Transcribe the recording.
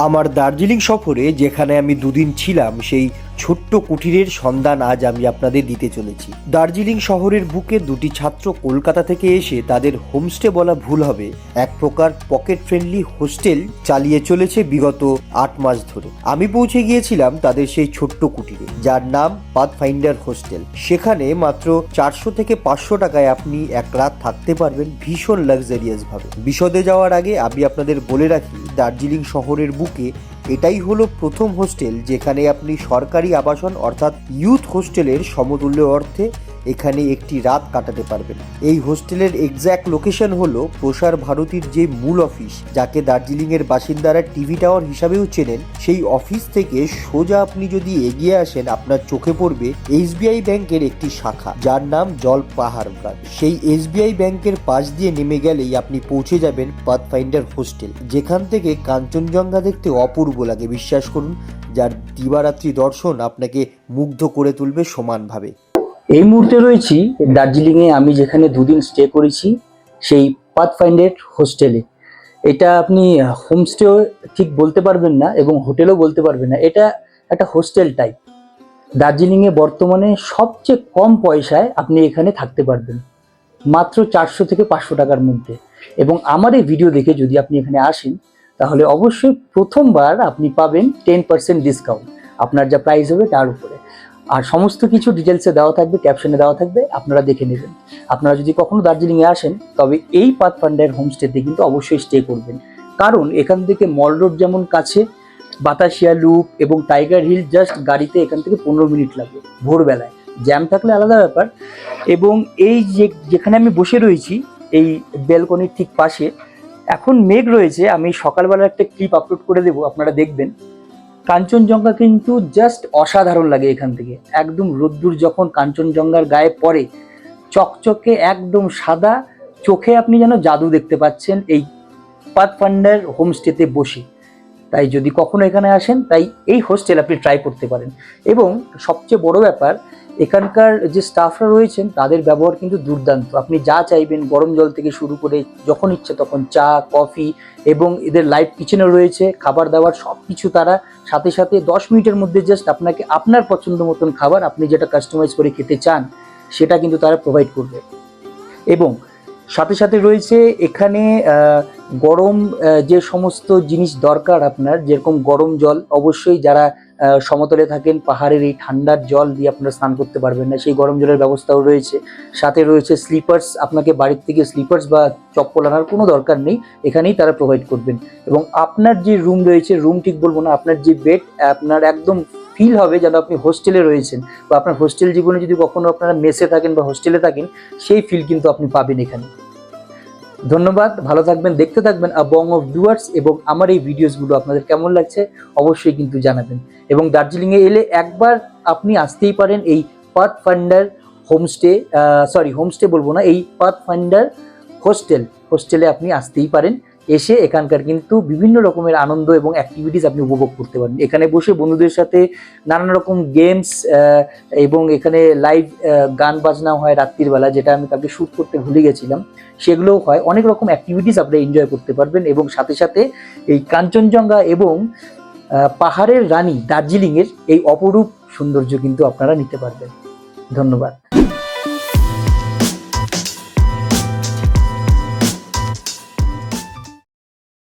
আমার দার্জিলিং সফরে যেখানে আমি দুদিন ছিলাম সেই ছোট্ট কুটিরের সন্ধান আজ আমি আপনাদের দিতে চলেছি। দার্জিলিং শহরের বুকে দুটি ছাত্র কলকাতা থেকে এসে তাদের হোমস্টে বলা ভুল হবে, এক প্রকার পকেট ফ্রেন্ডলি হোস্টেল চালিয়ে চলেছে বিগত 8 মাস ধরে। আমি পৌঁছে গিয়েছিলাম তাদের সেই ছোট্ট কুটিরে, যার নাম পাথফাইন্ডার হোস্টেল। সেখানে মাত্র 400 থেকে 500 টাকায় আপনি এক রাত থাকতে পারবেন ভীষণ লাক্সারিয়াস ভাবে। বিশদে যাওয়ার আগে আমি আপনাদের বলে রাখি, দার্জিলিং শহরের বুকে এটাই হলো প্রথম হোস্টেল যেখানে আপনি সরকারি আবাসন অর্থাৎ ইউথ হোস্টেলের সমতুল্য অর্থে এখানে একটি রাত কাটাতে পারবেন। এই হোস্টেলের এক্স্যাক্ট লোকেশন হলো প্রসার ভারতীর যে মূল অফিস, যাকে দার্জিলিংয়ের বাসিন্দারা টিভি টাওয়ার হিসাবেও চেনেন, সেই অফিস থেকে সোজা আপনি যদি এগিয়ে আসেন আপনার চোখে পড়বে এসবিআই ব্যাংকের একটি শাখা, যার নাম জলপাহাড় ব্রাঞ্চ। সেই এসবিআই ব্যাংকের পাশ দিয়ে নেমে গেলেই আপনি পৌঁছে যাবেন পাথফাইন্ডার হোস্টেল, যেখান থেকে কাঞ্চনজঙ্ঘা দেখতে অপূর্ব লাগে, বিশ্বাস করুন, যার দিবারাত্রি দর্শন আপনাকে মুগ্ধ করে তুলবে সমানভাবে। এই মুহূর্তে রয়েছি দার্জিলিংয়ে, আমি যেখানে দুদিন স্টে করেছি সেই পাথফাইন্ডার হোস্টেলে। এটা আপনি হোমস্টেও ঠিক বলতে পারবেন না এবং হোটেলও বলতে পারবেন না, এটা একটা হোস্টেল টাইপ। দার্জিলিংয়ে বর্তমানে সবচেয়ে কম পয়সায় আপনি এখানে থাকতে পারবেন, মাত্র 400 থেকে 500 টাকার মধ্যে। এবং আমার এই ভিডিও দেখে যদি আপনি এখানে আসেন তাহলে অবশ্যই প্রথমবার আপনি পাবেন 10% ডিসকাউন্ট আপনার যা প্রাইস হবে তার উপরে। আর সমস্ত কিছু ডিটেলসে দেওয়া থাকবে, ক্যাপশনে দেওয়া থাকবে, আপনারা দেখে নেবেন। আপনারা যদি কখনো দার্জিলিংয়ে আসেন তবে এই পাথফাইন্ডার হোমস্টেতে কিন্তু অবশ্যই স্টে করবেন, কারণ এখান থেকে মল রোড যেমন কাছে, বাতাসিয়া লুপ এবং টাইগার হিল জাস্ট গাড়িতে এখান থেকে 15 মিনিট লাগে ভোরবেলায়। জ্যাম থাকলে আলাদা ব্যাপার। এবং এই যেখানে আমি বসে রয়েছি এই ব্যালকনির ঠিক পাশে এখন মেঘ রয়েছে, আমি সকালবেলা একটা ক্লিপ আপলোড করে দেবো, আপনারা দেখবেন। কাঞ্চনজঙ্ঘা কিন্তু জাস্ট অসাধারণ লাগে এখান থেকে। একদম রোদ্দুর যখন কাঞ্চনজঙ্ঘার গায়ে পড়ে, চকচকে একদম সাদা, চোখে আপনি যেন জাদু দেখতে পাচ্ছেন এই পাথফাইন্ডার হোমস্টেতে বসে। তাই যদি কখনো এখানে আসেন তাই এই হোস্টেল আপনি ট্রাই করতে পারেন। এবং সবচেয়ে বড় ব্যাপার, এখানকার যে স্টাফরা রয়েছেন তাদের ব্যবহার কিন্তু দুর্দান্ত। আপনি যা চাইবেন, গরম জল থেকে শুরু করে যখন ইচ্ছে তখন চা, কফি, এবং এদের লাইভ কিচেনও রয়েছে, খাবার দাবার সব কিছু তারা সাথে সাথে 10 মিনিটের মধ্যে জাস্ট আপনাকে আপনার পছন্দ মতন খাবার, আপনি যেটা কাস্টমাইজ করে খেতে চান সেটা কিন্তু তারা প্রোভাইড করবে। এবং সাথে সাথে রয়েছে এখানে গরম যে সমস্ত জিনিস দরকার আপনার, যেরকম গরম জল, অবশ্যই যারা সমতলে থাকেন পাহাড়ের এই ঠান্ডার জল দিয়ে আপনারা স্নান করতে পারবেন না, সেই গরম জলের ব্যবস্থাও রয়েছে। সাথে রয়েছে স্লিপার্স, আপনাকে বাড়ির থেকে স্লিপার্স বা চপ্পল আনার কোনো দরকার নেই, এখানেই তারা প্রোভাইড করবেন। এবং আপনার যে রুম রয়েছে, রুম ঠিক বলবো না, আপনার যে বেড, আপনার একদম ফিল হবে যেন আপনি হোস্টেলে রয়েছেন, বা আপনার হোস্টেল জীবনে যদি কখনো আপনারা মেসে থাকেন বা হোস্টেলে থাকেন সেই ফিল কিন্তু আপনি পাবেন এখানে। ধন্যবাদ, ভালো থাকবেন, দেখতে থাকবেন আ বং অফ ডুয়ার্স। এবং আমার এই ভিডিওসগুলো আপনাদের কেমন লাগছে অবশ্যই কিন্তু জানাবেন। এবং দার্জিলিংয়ে এলে একবার আপনি আসতেই পারেন এই পাথফাইন্ডার হোমস্টে বলবো না, এই পাথফাইন্ডার হোস্টেলে আপনি আসতেই পারেন। এসে এখানকার কিন্তু বিভিন্ন রকমের আনন্দ এবং অ্যাক্টিভিটিস আপনি উপভোগ করতে পারেন। এখানে বসে বন্ধুদের সাথে নানান রকম গেমস এবং এখানে লাইভ গান বাজনা হয় রাত্রির বেলা, যেটা আমি কালকে শ্যুট করতে ভুলে গেছিলাম, সেগুলোও হয়। অনেক রকম অ্যাক্টিভিটিস আপনারা এনজয় করতে পারবেন। এবং সাথে সাথে এই কাঞ্চনজঙ্ঘা এবং পাহাড়ের রানী দার্জিলিংয়ের এই অপরূপ সৌন্দর্য কিন্তু আপনারা নিতে পারবেন। ধন্যবাদ।